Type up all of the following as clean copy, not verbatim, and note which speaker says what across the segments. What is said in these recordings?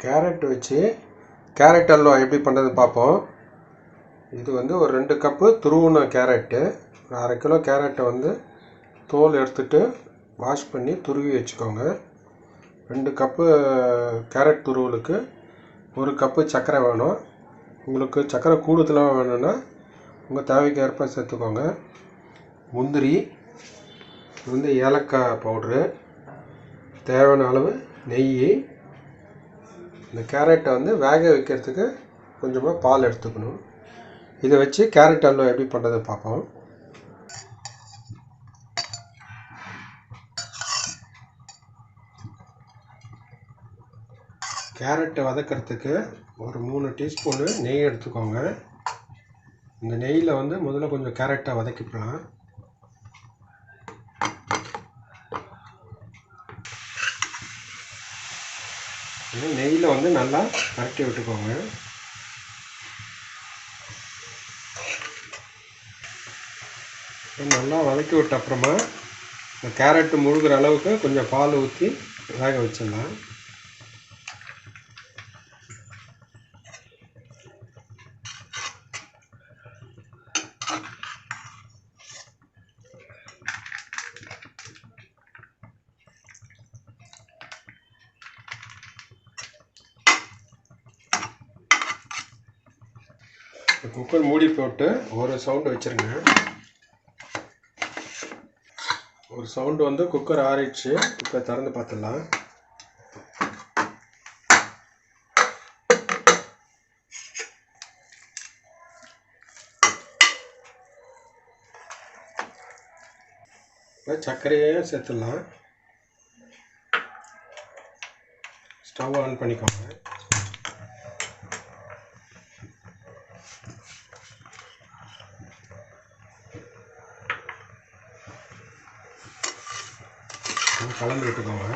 Speaker 1: Carrot வச்சு carrot halwa எப்படி பண்ணுறதுன்னு பார்ப்போம். இது வந்து ஒரு 2 கப்பு துருவின கேரட்டு, ஒரு 1/2 கிலோ கேரட்டை வந்து தோல் எடுத்துட்டு வாஷ் பண்ணி துருவி வச்சுக்கோங்க. 2 கப்பு கேரட் துருவலுக்கு 1 கப்பு சர்க்கரை வேணும். உங்களுக்கு சர்க்கரை கூடுதலாக வேணும்னா உங்கள் தேவைக்கு ஏற்ப சேர்த்துக்கோங்க. முந்திரி, இது வந்து ஏலக்காய் பவுட்ரு, தேவையான அளவு நெய். இந்த கேரட்டை வந்து வேக வைக்கிறதுக்கு கொஞ்சமாக பால் எடுத்துக்கணும். இதை வச்சு கேரட் அல்வா எப்படி பண்ணுறது பார்ப்போம். கேரட்டை வதக்கிறதுக்கு ஒரு 3 டீஸ்பூனு நெய் எடுத்துக்கோங்க. இந்த நெய்யில் வந்து முதல்ல கொஞ்சம் கேரட்டை வதக்கிக்கலாம். நெய்யில் வந்து நல்லா பரட்டி விட்டுக்கோங்க. நல்லா வதக்கி விட்ட அப்புறமா இந்த கேரட்டு முழுகிற அளவுக்கு கொஞ்சம் பால் ஊற்றி வேக வச்சிடலாம். குக்கர் மூடி போட்டு ஒரு சவுண்டு வச்சுருங்க. ஒரு சவுண்டு வந்து குக்கர் ஆறிடுச்சு. குக்கர் திறந்து பார்த்துடலாம். இப்போ சர்க்கரையும் சேர்த்துடலாம். ஸ்டவ் ஆன் பண்ணிக்கோங்க. கலந்து விட்டுக்கோங்க.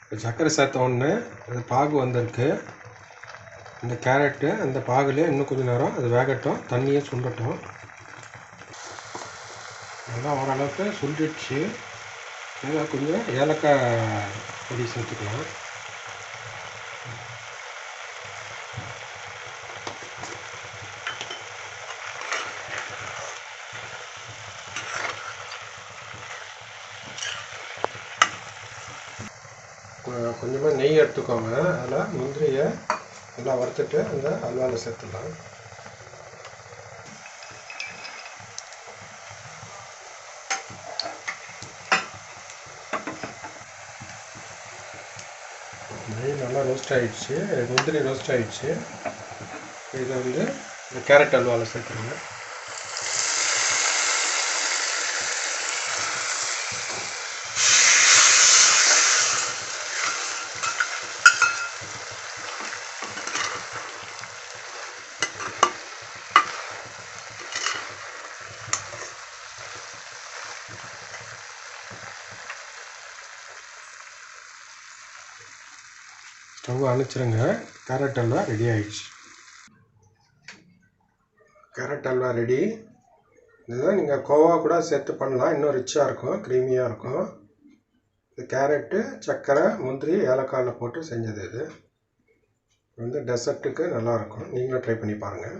Speaker 1: இப்போ சர்க்கரை சேர்த்த உடனே அது பாகு வந்திருக்கு. இந்த கேரட்டு அந்த பாகுலேயே இன்னும் கொஞ்சம் நேரம் அது வேகட்டும், தண்ணியை சுண்டட்டும். நல்லா ஓரளவுக்கு சுண்டிடுச்சு. இதில் கொஞ்சம் ஏலக்காய் பொடி சேர்த்துக்கலாம். கொஞ்சமாக நெய் எடுத்துக்கோங்க. அதில் முந்திரியை நல்லா வறுத்துட்டு அந்த அல்வாவில் சேர்த்துடலாம். நெய் நல்லா ரோஸ்ட் ஆகிடுச்சு, முந்திரி ரோஸ்ட் ஆகிடுச்சு. இதை வந்து இந்த கேரட் அல்வாவில் சேர்த்துருங்க. ஸ்டவ் அணைச்சிருங்க. கேரட் அல்வா ரெடி ஆகிடுச்சு. Carrot halwa ready. இதுதான் நீங்கள் கோவா கூட சேர்த்து பண்ணலாம், இன்னும் ரிச்சாக இருக்கும், க்ரீமியாக இருக்கும். இது கேரட்டு, சர்க்கரை, முந்திரி, ஏலக்காயில் போட்டு செஞ்சது. இது வந்து டெசர்ட்டுக்கு நல்லாயிருக்கும். நீங்களும் ட்ரை பண்ணி பாருங்கள்.